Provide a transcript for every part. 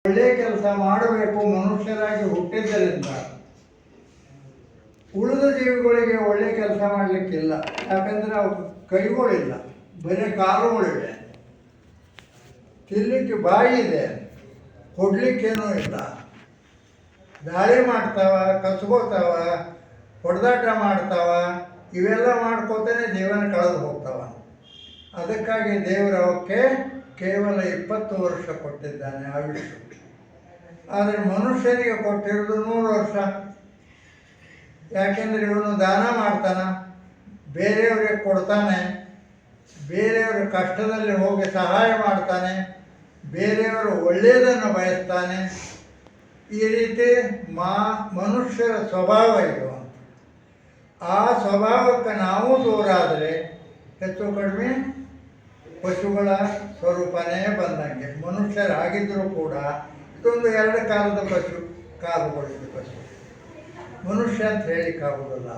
ಒಳ್ಳೆಯ ಕೆಲಸ ಮಾಡಬೇಕು ಮನುಷ್ಯರಾಗಿ ಹುಟ್ಟಿದ್ದರಿಂದ ಉಳಿದ ಜೀವಿಗಳಿಗೆ ಒಳ್ಳೆಯ ಕೆಲಸ ಮಾಡಲಿಕ್ಕಿಲ್ಲ. ಯಾಕಂದರೆ ಅವು ಕೈಗಳಿಲ್ಲ, ಬರೀ ಕಾಲುಗಳಿವೆ, ತಿನ್ನಲಿಕ್ಕೆ ಬಾಯಿ ಇದೆ, ಕೊಡಲಿಕ್ಕೇನೂ ಇಲ್ಲ. ದಾಳಿ ಮಾಡ್ತಾವ, ಕಚ್ಕೋತಾವ, ಹೊಡೆದಾಟ ಮಾಡ್ತಾವ, ಇವೆಲ್ಲ ಮಾಡ್ಕೋತಾನೆ ಜೀವನ ಕಳೆದು ಹೋಗ್ತಾವ. ಅದಕ್ಕಾಗಿ ದೇವರು ಅವಕ್ಕೆ ಕೇವಲ 20 ವರ್ಷ ಕೊಟ್ಟಿದ್ದಾನೆ ಆಯುಷ್ಯ. ಆದರೆ ಮನುಷ್ಯನಿಗೆ ಕೊಟ್ಟಿರೋದು 100 ವರ್ಷ. ಯಾಕೆಂದರೆ ಇವನು ದಾನ ಮಾಡ್ತಾನೆ, ಬೇರೆಯವರಿಗೆ ಕೊಡ್ತಾನೆ, ಬೇರೆಯವರ ಕಷ್ಟದಲ್ಲಿ ಹೋಗಿ ಸಹಾಯ ಮಾಡ್ತಾನೆ, ಬೇರೆಯವರು ಒಳ್ಳೆಯದನ್ನು ಬಯಸ್ತಾನೆ. ಈ ರೀತಿ ಮನುಷ್ಯರ ಸ್ವಭಾವ ಇದು. ಆ ಸ್ವಭಾವಕ್ಕೆ ನಾವು ದೂರ ಆದರೆ ಹೆಚ್ಚು ಕಡಿಮೆ ಪಶುಗಳ ಸ್ವರೂಪನೇ ಬಂದಂಗೆ. ಮನುಷ್ಯರಾಗಿದ್ದರೂ ಕೂಡ ಇದೊಂದು 2 ಕಾಲದ ಪಶು, ಕಾಲುಗಳಿದ್ದು ಪಶು. ಮನುಷ್ಯ ಅಂತ ಹೇಳಿಕ್ಕಾಗೋದಿಲ್ಲ.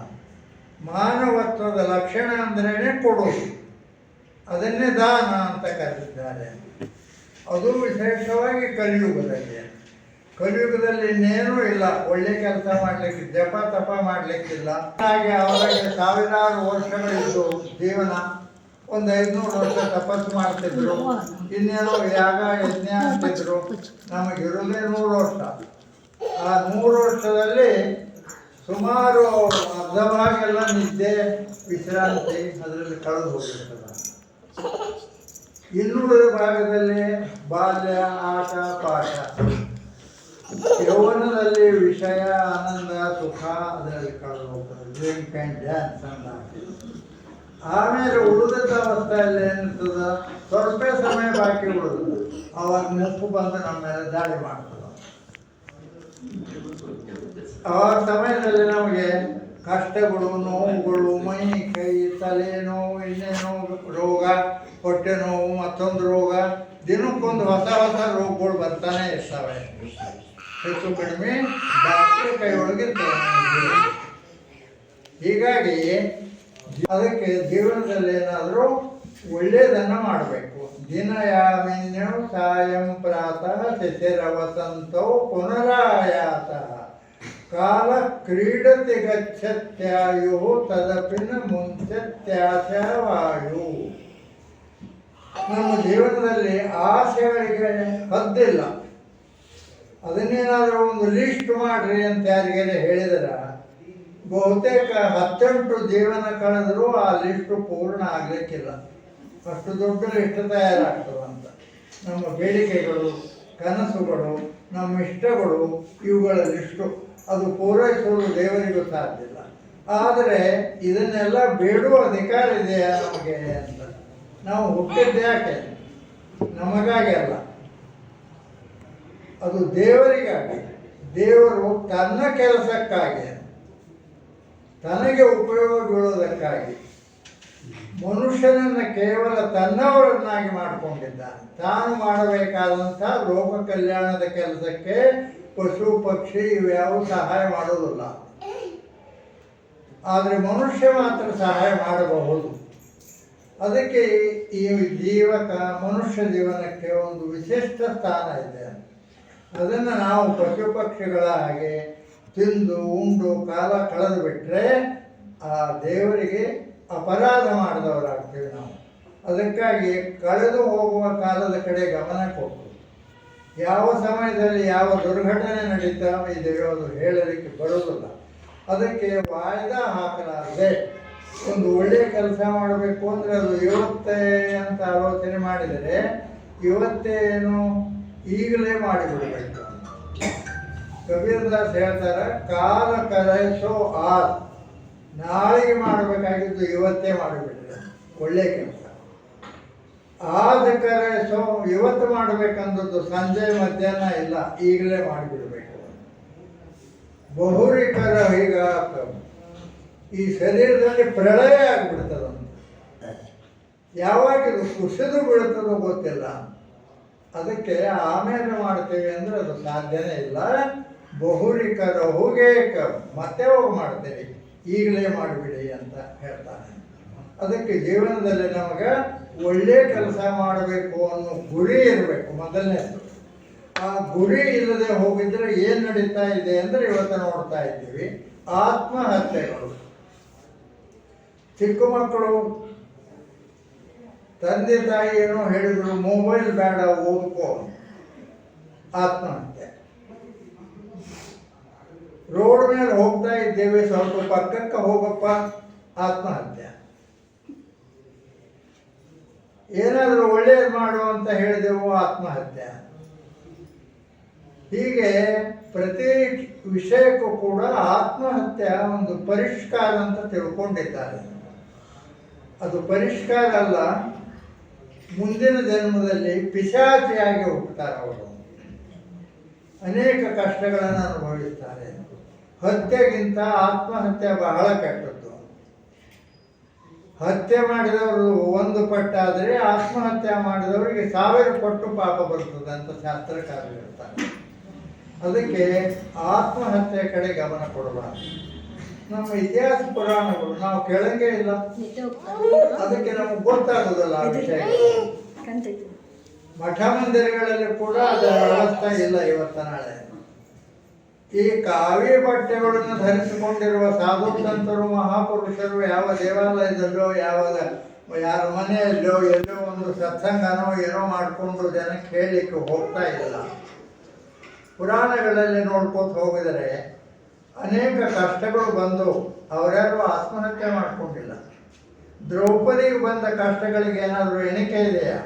ಮಾನವತ್ವದ ಲಕ್ಷಣ ಅಂದ್ರೇ ಕೊಡೋದು, ಅದನ್ನೇ ದಾನ ಅಂತ ಕರೆದಿದ್ದಾರೆ. ಅದು ವಿಶೇಷವಾಗಿ ಕಲಿಯುಗದಲ್ಲಿ ಇನ್ನೇನೂ ಇಲ್ಲ. ಒಳ್ಳೆ ಕೆಲಸ ಮಾಡಲಿಕ್ಕೆ, ಜಪ ತಪ ಮಾಡಲಿಕ್ಕಿಲ್ಲ. ಹಾಗೆ ಅವರಿಗೆ 1000 ವರ್ಷಗಳಿದ್ದು ಜೀವನ, ಒಂದು 500 ವರ್ಷ ತಪಸ್ಸು ಮಾಡ್ತಿದ್ರು, ಇನ್ನೇನೋ ಯಾಗ ಯಜ್ಞ ಅಂತಿದ್ರು. ನಮಗಿರೋದೇ 100 ವರ್ಷ. ಆ 100 ವರ್ಷದಲ್ಲಿ ಸುಮಾರು ಅರ್ಧ ಭಾಗೆಲ್ಲ ನಿದ್ದೆ, ವಿಶ್ರಾಂತಿ ಅದರಲ್ಲಿ ಕಳೆದು ಹೋಗಿರ್ತದೆ. ಇನ್ನುಳಿದ ಭಾಗದಲ್ಲಿ ಬಾಲ್ಯ, ಆಟ ಪಾಠ, ಯೌವನದಲ್ಲಿ ವಿಷಯ, ಆನಂದ, ಸುಖ ಅದರಲ್ಲಿ ಕಳೆದು ಹೋಗ್ತದೆ. ಡ್ರಿಂಕ್ ಆ್ಯಂಡ್ ಡ್ಯಾನ್ಸ್ ಅಂತ. ಆಮೇಲೆ ಉಳಿದ ಅವಸ್ಥೆಯಲ್ಲಿ ಏನಿರ್ತದ, ಸ್ವಲ್ಪ ಸಮಯ ಬಾಕಿ ಉಳಿದು ಅವಾಗ ಮುಪ್ಪು ಬಂದು ನಮ್ಮ ಮೇಲೆ ದಾಳಿ ಮಾಡ್ತದೆ. ಆವಾಗ ಸಮಯದಲ್ಲಿ ನಮಗೆ ಕಷ್ಟಗಳು, ನೋವುಗಳು, ಮೈ ಕೈ ತಲೆನೋವು, ಇನ್ನೇನೋ ರೋಗ, ಹೊಟ್ಟೆ ನೋವು, ಮತ್ತೊಂದು ರೋಗ, ದಿನಕ್ಕೊಂದು ಹೊಸ ರೋಗಗಳು ಬರ್ತಾನೆ ಇರ್ತವೆ. ಹೆಚ್ಚು ಕಡಿಮೆ ಡಾಕ್ಟರ್ ಕೈ ಒಳಗಿರ್ತವೆ. ಹೀಗಾಗಿ ಅದಕ್ಕೆ ಜೀವನದಲ್ಲಿ ಏನಾದರೂ ಒಳ್ಳೆಯದನ್ನು ಮಾಡಬೇಕು. ದಿನ ಯಾಮಿನ್ಯೋ ಸಾಯಂ ಪ್ರಾತಃ ಶಿಶಿರವಸಂತೋ ಪುನರಾಯಾತ ಕಾಲ ಕ್ರೀಡತಿ ಗಚ್ಚತ್ಯಾಯು ತದಪಿನ ಮುಂಚತ್ಯಾಚ ವಾಯು. ನಮ್ಮ ಜೀವನದಲ್ಲಿ ಆಸೆಗಳಿಗೆ ಹದ್ದಿಲ್ಲ. ಅದನ್ನೇನಾದರೂ ಒಂದು ಲಿಸ್ಟ್ ಮಾಡ್ರಿ ಅಂತ ಯಾರಿಗೇನೆ ಹೇಳಿದರೆ ಬಹುತೇಕ 18 ಜೀವನ ಕಳೆದರೂ ಆ ಲಿಸ್ಟು ಪೂರ್ಣ ಆಗಲಿಕ್ಕಿಲ್ಲ. ಅಷ್ಟು ದೊಡ್ಡ ಲಿಸ್ಟ್ ತಯಾರಾಗ್ತದಂತ. ನಮ್ಮ ಬೇಡಿಕೆಗಳು, ಕನಸುಗಳು, ನಮ್ಮ ಇಷ್ಟಗಳು, ಇವುಗಳ ಲಿಸ್ಟು ಅದು ಪೂರೈಸುವುದು ದೇವರಿಗೂ ಸಾಧ್ಯ ಇಲ್ಲ. ಆದರೆ ಇದನ್ನೆಲ್ಲ ಬೇಡುವ ಅಧಿಕಾರ ಇದೆಯಾ ನಮಗೆ ಅಂತ. ನಾವು ಹುಟ್ಟಿದ್ದು ಯಾಕೆ? ನಮಗಾಗಿ ಅಲ್ಲ, ಅದು ದೇವರಿಗಾಗಿ. ದೇವರು ತನ್ನ ಕೆಲಸಕ್ಕಾಗಿ, ತನಗೆ ಉಪಯೋಗ ಬೀಳೋದಕ್ಕಾಗಿ ಮನುಷ್ಯನನ್ನು ಕೇವಲ ತನ್ನವರನ್ನಾಗಿ ಮಾಡಿಕೊಂಡಿದ್ದಾನೆ. ತಾನು ಮಾಡಬೇಕಾದಂಥ ಲೋಕ ಕಲ್ಯಾಣದ ಕೆಲಸಕ್ಕೆ ಪಶು ಪಕ್ಷಿ ಇವ್ಯಾವು ಸಹಾಯ ಮಾಡೋದಿಲ್ಲ. ಆದರೆ ಮನುಷ್ಯ ಮಾತ್ರ ಸಹಾಯ ಮಾಡಬಹುದು. ಅದಕ್ಕೆ ಈ ಮನುಷ್ಯ ಜೀವನಕ್ಕೆ ಒಂದು ವಿಶಿಷ್ಟ ಸ್ಥಾನ ಇದೆ. ಅದನ್ನು ನಾವು ಪಶು ಪಕ್ಷಿಗಳ ಹಾಗೆ ತಿಂದು ಉಂಡು ಕಾಲ ಕಳೆದು ಬಿಟ್ಟರೆ ಆ ದೇವರಿಗೆ ಅಪರಾಧ ಮಾಡಿದವರಾಗ್ತೀವಿ ನಾವು. ಅದಕ್ಕಾಗಿ ಕಳೆದು ಹೋಗುವ ಕಾಲದ ಕಡೆ ಗಮನ ಕೊಟ್ಟು ಯಾವ ಸಮಯದಲ್ಲಿ ಯಾವ ದುರ್ಘಟನೆ ನಡೀತಾ ಇದೆಯೋ ಅದು ಹೇಳಲಿಕ್ಕೆ ಬರೋದಿಲ್ಲ. ಅದಕ್ಕೆ ವಾಯ್ದಾ ಹಾಕಲಾರದೆ ಒಂದು ಒಳ್ಳೆಯ ಕೆಲಸ ಮಾಡಬೇಕು ಅಂದರೆ ಅದು ಇವತ್ತೇ ಅಂತ ಆಲೋಚನೆ ಮಾಡಿದರೆ ಇವತ್ತೇನು ಈಗಲೇ ಮಾಡಿಬಿಡಬೇಕು. ಕಬೀರದಾಸ್ ಹೇಳ್ತಾರೆ, ಕಾಲ ಕರೆಸೋ ನಾಳೆಗೆ ಮಾಡಬೇಕಾಗಿದ್ದು ಇವತ್ತೇ ಮಾಡಿಬಿಟ್ರೆ ಒಳ್ಳೆಯ ಕೆಲಸ. ಆದ ಕರೆಸೋ ಇವತ್ತು ಮಾಡಬೇಕಂದದ್ದು ಸಂಜೆ ಮಧ್ಯಾಹ್ನ ಇಲ್ಲ, ಈಗಲೇ ಮಾಡಿಬಿಡಬೇಕು. ಬಹುರಿಕರ ಈಗ ಈ ಶರೀರದಲ್ಲಿ ಪ್ರಳಯ ಆಗಿಬಿಡ್ತದಂತ. ಯಾವಾಗ ಇದು ಕುಸಿದು ಬೀಳ್ತದೋ ಗೊತ್ತಿಲ್ಲ. ಅದಕ್ಕೆ ಆಮೇಲೆ ಮಾಡ್ತೇವೆ ಅಂದರೆ ಅದು ಸಾಧ್ಯನೇ ಇಲ್ಲ. ಬಹುರಿಕರ ಹೋಗೇ ಮತ್ತೆ ಹೋಗಿ ಮಾಡ್ತೇವೆ, ಈಗಲೇ ಮಾಡಿಬಿಡಿ ಅಂತ ಹೇಳ್ತಾನೆ. ಅದಕ್ಕೆ ಜೀವನದಲ್ಲಿ ನಮಗೆ ಒಳ್ಳೆಯ ಕೆಲಸ ಮಾಡಬೇಕು ಅನ್ನೋ ಗುರಿ ಇರಬೇಕು ಮೊದಲನೇದು. ಆ ಗುರಿ ಇಲ್ಲದೆ ಹೋಗಿದ್ರೆ ಏನು ನಡೀತಾ ಇದೆ ಅಂದರೆ ಇವತ್ತು ನೋಡ್ತಾ ಇದ್ದೀವಿ ಆತ್ಮಹತ್ಯೆಗಳು. ಚಿಕ್ಕ ಮಕ್ಕಳು ತಂದೆ ತಾಯಿ ಏನೋ ಹೇಳಿದ್ರು, ಮೊಬೈಲ್ ಬೇಡ ಓದ್ಕೋ, ಆತ್ಮಹತ್ಯೆ. ರೋಡ್ ಮೇಲೆ ಹೋಗ್ತಾ ಇದ್ದೇವೆ, ಸ್ವಲ್ಪ ಪಕ್ಕಕ್ಕೆ ಹೋಗಪ್ಪ, ಆತ್ಮಹತ್ಯೆ. ಏನಾದರೂ ಒಳ್ಳೆಯದು ಮಾಡು ಅಂತ ಹೇಳಿದೆವು, ಆತ್ಮಹತ್ಯೆ. ಹೀಗೆ ಪ್ರತಿ ವಿಷಯಕ್ಕೂ ಕೂಡ ಆತ್ಮಹತ್ಯೆ ಒಂದು ಪರಿಷ್ಕಾರ ಅಂತ ತಿಳ್ಕೊಂಡಿದ್ದಾರೆ. ಅದು ಪರಿಷ್ಕಾರ ಅಲ್ಲ, ಮುಂದಿನ ಜನ್ಮದಲ್ಲಿ ಪಿಶಾಚಿಯಾಗಿ ಹುಟ್ಟುತ್ತಾರೆ ಅವರು, ಅನೇಕ ಕಷ್ಟಗಳನ್ನು ಅನುಭವಿಸ್ತಾರೆ. ಹತ್ಯೆಗಿಂತ ಆತ್ಮಹತ್ಯೆ ಬಹಳ ಕೆಟ್ಟದ್ದು. ಹತ್ಯೆ ಮಾಡಿದವರು 1 ಪಟ್ಟಾದರೆ ಆತ್ಮಹತ್ಯೆ ಮಾಡಿದವರಿಗೆ 1000 ಪಟ್ಟು ಪಾಪ ಬರ್ತದೆ ಅಂತ ಶಾಸ್ತ್ರಕಾರರು ಹೇಳ್ತಾರೆ. ಅದಕ್ಕೆ ಆತ್ಮಹತ್ಯೆ ಕಡೆ ಗಮನ ಕೊಡಬಾರ್ದು. ನಮ್ಮ ಇತಿಹಾಸ ಪುರಾಣಗಳು ನಾವು ಕೇಳಂಗೇ ಇಲ್ಲ, ಅದಕ್ಕೆ ನಮಗೆ ಗೊತ್ತಾಗೋದಿಲ್ಲ ಆ ವಿಷಯಗಳು. ಮಠ ಮಂದಿರಗಳಲ್ಲಿ ಕೂಡ ಅದರ ವ್ಯವಸ್ಥೆ ಇಲ್ಲ ಇವತ್ತ ನಾಳೆ. ಈ ಕಾವಿ ಬಟ್ಟೆಗಳನ್ನು ಧರಿಸಿಕೊಂಡಿರುವ ಸಾಧು ಸಂತರು ಮಹಾಪುರುಷರು ಯಾವ ದೇವಾಲಯದಲ್ಲೋ ಯಾರ ಮನೆಯಲ್ಲೋ ಎಲ್ಲೋ ಒಂದು ಸತ್ಸಂಗನೋ ಏನೋ ಮಾಡಿಕೊಂಡು ಜನಕ್ಕೆ ಹೇಳಲಿಕ್ಕೆ ಹೋಗ್ತಾ ಇಲ್ಲ. ಪುರಾಣಗಳಲ್ಲಿ ನೋಡ್ಕೋತ ಹೋಗಿದರೆ ಅನೇಕ ಕಷ್ಟಗಳು ಬಂದು ಅವರ್ಯಾರು ಆತ್ಮಹತ್ಯೆ ಮಾಡಿಕೊಂಡಿಲ್ಲ. ದ್ರೌಪದಿಗೆ ಬಂದ ಕಷ್ಟಗಳಿಗೆ ಏನಾದರೂ ಎಣಿಕೆ ಇದೆಯಾ?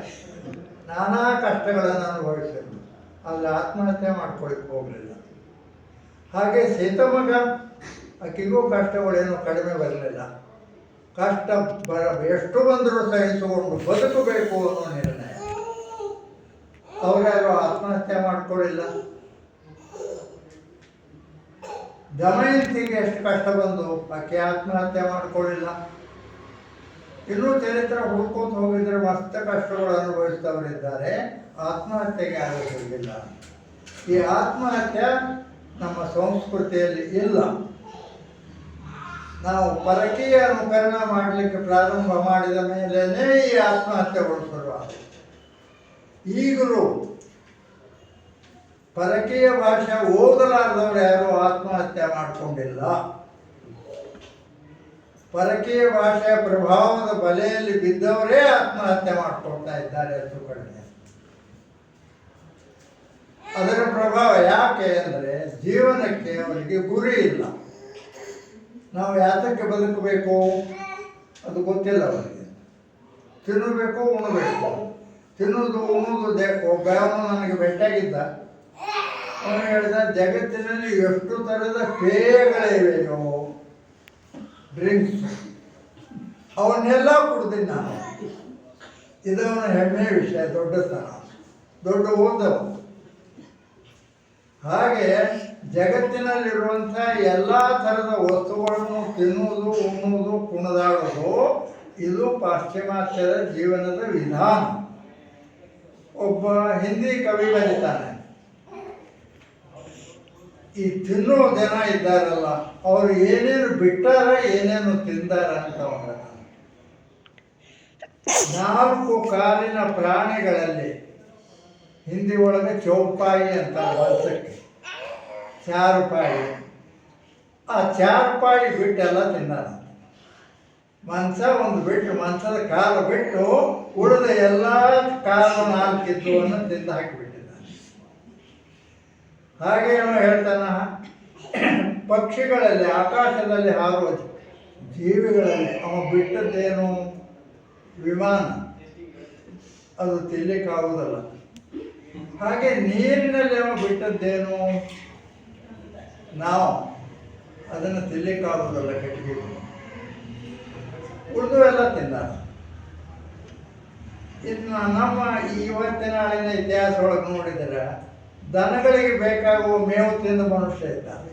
ನಾನಾ ಕಷ್ಟಗಳನ್ನು ಅನುಭವಿಸಿದ್ರು, ಅಲ್ಲಿ ಆತ್ಮಹತ್ಯೆ ಮಾಡ್ಕೊಳ್ಳಿಕ್ಕೆ ಹೋಗಲಿಲ್ಲ. ಹಾಗೆ ಸೀತಮಗ, ಆಕೆಗೂ ಕಷ್ಟಗಳೇನು ಕಡಿಮೆ ಬರಲಿಲ್ಲ. ಕಷ್ಟ ಎಷ್ಟು ಬಂದರೂ ಸಹಿಸಿಕೊಂಡು ಬದುಕಬೇಕು ಅನ್ನೋ ನಿರ್ಣಯ. ಅವರ್ಯಾರು ಆತ್ಮಹತ್ಯೆ ಮಾಡ್ಕೊಳ್ಳಿಲ್ಲ. ದಮಯಂತಿಗೆ ಎಷ್ಟು ಕಷ್ಟ ಬಂದು ಆಕೆ ಆತ್ಮಹತ್ಯೆ ಮಾಡ್ಕೊಳ್ಳಿಲ್ಲ. ಇನ್ನೂ ಚರಿತ್ರೆ ಹುಡ್ಕೋತ ಹೋಗಿದ್ರೆ ಮಸ್ತ ಕಷ್ಟಗಳು ಅನುಭವಿಸ್ತವರಿದ್ದಾರೆ, ಆತ್ಮಹತ್ಯೆಗೆ ಆಗೋದಿಲ್ಲ. ಈ ಆತ್ಮಹತ್ಯೆ ನಮ್ಮ ಸಂಸ್ಕೃತಿಯಲ್ಲಿ ಇಲ್ಲ. ನಾವು ಪರಕೀಯ ಅನುಕರಣ ಮಾಡಲಿಕ್ಕೆ ಪ್ರಾರಂಭ ಮಾಡಿದ ಮೇಲೇ ಈ ಆತ್ಮಹತ್ಯೆಗಳು ಶುರುವಾದ. ಈಗಲೂ ಪರಕೀಯ ಭಾಷೆ ಓದಲಾರದವರು ಯಾರೂ ಆತ್ಮಹತ್ಯೆ ಮಾಡಿಕೊಂಡಿಲ್ಲ. ಪರಕೀಯ ಭಾಷೆಯ ಪ್ರಭಾವದ ಬಲೆಯಲ್ಲಿ ಬಿದ್ದವರೇ ಆತ್ಮಹತ್ಯೆ ಮಾಡ್ಕೊಳ್ತಾ ಇದ್ದಾರೆ ಹೆಚ್ಚು ಕಡಿಮೆ. ಅದರ ಪ್ರಭಾವ ಯಾಕೆ ಅಂದರೆ ಜೀವನಕ್ಕೆ ಅವರಿಗೆ ಗುರಿ ಇಲ್ಲ. ನಾವು ಯಾತಕ್ಕೆ ಬದುಕಬೇಕು ಅದು ಗೊತ್ತಿಲ್ಲ ಅವರಿಗೆ. ತಿನ್ನಬೇಕು, ಉಣಬೇಕು, ತಿನ್ನೋದು ಉಣೋದು ಬೇಕು. ಬೇವನು ನನಗೆ ಭೇಟಿಯಾಗಿದ್ದ, ಅವನು ಹೇಳಿದ, ಜಗತ್ತಿನಲ್ಲಿ ಎಷ್ಟು ಥರದ ಪೇಯಗಳಿವೆಯೋ, ಡ್ರಿಂಕ್ಸ್, ಅವನ್ನೆಲ್ಲ ಕುಡ್ತೀನಿ ನಾನು. ಇದವನ ಹೆಮ್ಮೆಯ ವಿಷಯ, ದೊಡ್ಡತನ, ದೊಡ್ಡ ಓದವ. ಹಾಗೆ ಜಗತ್ತಿನಲ್ಲಿರುವಂಥ ಎಲ್ಲ ಥರದ ವಸ್ತುಗಳನ್ನು ತಿನ್ನುವುದು, ಉಣ್ಣುವುದು, ಕುಣಿದಾಡೋದು ಇದು ಪಾಶ್ಚಿಮಾತ್ಯರ ಜೀವನದ ವಿಧಾನ. ಒಬ್ಬ ಹಿಂದಿ ಕವಿ ಬರೀತಾನೆ, ಈ ತಿನ್ನೋ ಜನ ಇದ್ದಾರಲ್ಲ ಅವರು ಏನೇನು ಬಿಟ್ಟಾರ, ಏನೇನು ತಿಂದಾರ ಅಂತ ಅವನ. 4 ಕಾಲಿನ ಪ್ರಾಣಿಗಳಲ್ಲಿ ಹಿಂದಿ ಒಳಗೆ ಚೌಪಾಯಿ ಅಂತ ವರ್ಷಕ್ಕೆ 4 ಪಾಯಿ. ಆ 4 ಪಾಯಿ ಬಿಟ್ಟೆಲ್ಲ ತಿನ್ನಾರ. ಮಂಚ ಒಂದು ಬಿಟ್ಟು, ಮಂಚದ ಕಾಲು ಬಿಟ್ಟು ಉಳಿದ ಎಲ್ಲ ಕಾಲು 4 ಇದ್ದುವನ್ನು ತಿಂದು ಹಾಕಿಬಿಟ್ಟಿದ್ದಾನೆ. ಹಾಗೆ ಅವನು ಹೇಳ್ತಾನ, ಪಕ್ಷಿಗಳಲ್ಲಿ, ಆಕಾಶದಲ್ಲಿ ಹಾರುವ ಜೀವಿಗಳಲ್ಲಿ ಅವ ಬಿಟ್ಟದ್ದೇನು? ವಿಮಾನ, ಅದು ತಿನ್ನಲಿಕ್ಕಾಗುವುದಲ್ಲ. ಹಾಗೆ ನೀರಿನಲ್ಲಿ ಅವ ಬಿಟ್ಟದ್ದೇನು? ನಾವು ಅದನ್ನು ತಿನ್ನಲಿಕ್ಕಾಗುವುದಲ್ಲ, ಕಟ್ಟಿಗೆ. ಉಳಿದು ಎಲ್ಲ ತಿಂದಾರ. ಇನ್ನು ನಮ್ಮ ಇವತ್ತಿನ ನಾಳಿನ ಇತಿಹಾಸ ಒಳಗೆ ನೋಡಿದರೆ ದನಗಳಿಗೆ ಬೇಕಾಗುವ ಮೇವು ತಿಂದ ಮನುಷ್ಯ ಇದ್ದಾರೆ,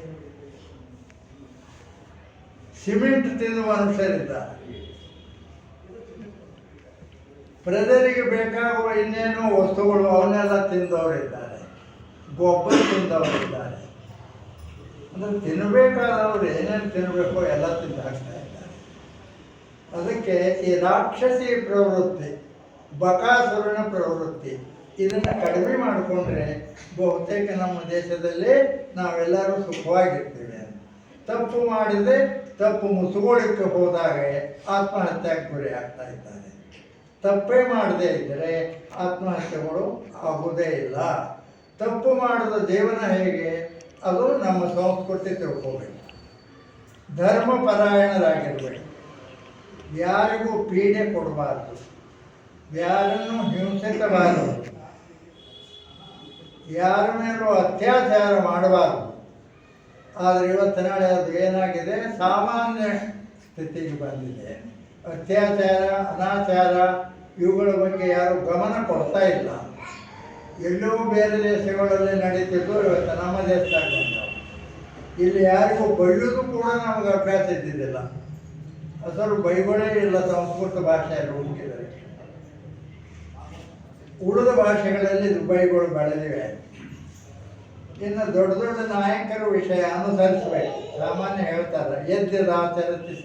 ಸಿಮೆಂಟ್ ತಿಂದ ಮನುಷ್ಯರಿದ್ದಾರೆ, ಪ್ರಜರಿಗೆ ಬೇಕಾಗುವ ಇನ್ನೇನು ವಸ್ತುಗಳು ಅವನ್ನೆಲ್ಲ ತಿಂದವರಿದ್ದಾರೆ, ಗೊಬ್ಬರ ತಿಂದವರಿದ್ದಾರೆ. ಅಂದರೆ ತಿನ್ನಬೇಕಾದವರು ಏನೇನು ತಿನ್ನಬೇಕೋ ಎಲ್ಲ ತಿಂದು ಹಾಕ್ತಾ ಇದ್ದಾರೆ. ಅದಕ್ಕೆ ಈ ರಾಕ್ಷಸಿ ಪ್ರವೃತ್ತಿ, ಬಕಾಸುರನ ಪ್ರವೃತ್ತಿ ಇದನ್ನು ಕಡಿಮೆ ಮಾಡಿಕೊಂಡ್ರೆ ಬಹುತೇಕ ನಮ್ಮ ದೇಶದಲ್ಲಿ ನಾವೆಲ್ಲರೂ ಸುಖವಾಗಿರ್ತೀವಿ ಅಂತ. ತಪ್ಪು ಮಾಡಿದರೆ ತಪ್ಪು ಮುಸುಗೋಳಿಕ್ಕೆ ಹೋದಾಗ ಆತ್ಮಹತ್ಯೆಗೆ ಗುರಿ ಆಗ್ತಾ ಇದ್ದಾರೆ. ತಪ್ಪೇ ಮಾಡದೇ ಇದ್ದರೆ ಆತ್ಮಹತ್ಯೆಗಳು ಆಗುವುದೇ ಇಲ್ಲ. ತಪ್ಪು ಮಾಡಿದ ಜೀವನ ಹೇಗೆ, ಅದು ನಮ್ಮ ಸಂಸ್ಕೃತಿ ತಿಳ್ಕೋಬೇಕು. ಧರ್ಮಪರಾಯಣರಾಗಿರ್ಬೇಕು, ಯಾರಿಗೂ ಪೀಡೆ ಕೊಡಬಾರ್ದು, ಯಾರನ್ನು ಹಿಂಸಿಸಬಾರದು, ಯಾರ ಮೇಲೂ ಅತ್ಯಾಚಾರ ಮಾಡಬಾರ್ದು. ಆದರೆ ಇವತ್ತು ನಾಳೆ ಅದು ಏನಾಗಿದೆ, ಸಾಮಾನ್ಯ ಸ್ಥಿತಿಗೆ ಬಂದಿದೆ. ಅತ್ಯಾಚಾರ, ಅನಾಚಾರ ಇವುಗಳ ಬಗ್ಗೆ ಯಾರು ಗಮನ ಕೊಡ್ತಾ ಇಲ್ಲ. ಎಲ್ಲೋ ಬೇರೆ ದೇಶಗಳಲ್ಲಿ ನಡೀತಿದ್ದು ಇವತ್ತು ನಮ್ಮ ದೇಶದಾಗ ಬಂದವು. ಇಲ್ಲಿ ಯಾರಿಗೂ ಬೈಯೋದು ಕೂಡ ನಮಗೆ ಅಭ್ಯಾಸ ಇದ್ದಿದ್ದಿಲ್ಲ. ಅಸಲು ಬೈಗಳೇ ಇಲ್ಲ ಸಂಸ್ಕೃತ ಭಾಷೆಯಲ್ಲಿ ಹುಡುಕಿದರೆ. ಉಳಿದ ಭಾಷೆಗಳಲ್ಲಿ ಬೈಗಳು ಬೆಳೆದಿವೆ. ಇನ್ನು ದೊಡ್ಡ ದೊಡ್ಡ ನಾಯಕರ ವಿಷಯ ಅನುಸರಿಸಬೇಕು. ಸಾಮಾನ್ಯ ಹೇಳ್ತಾರೆ, ಎದ್ದಿದಾಚರತಿ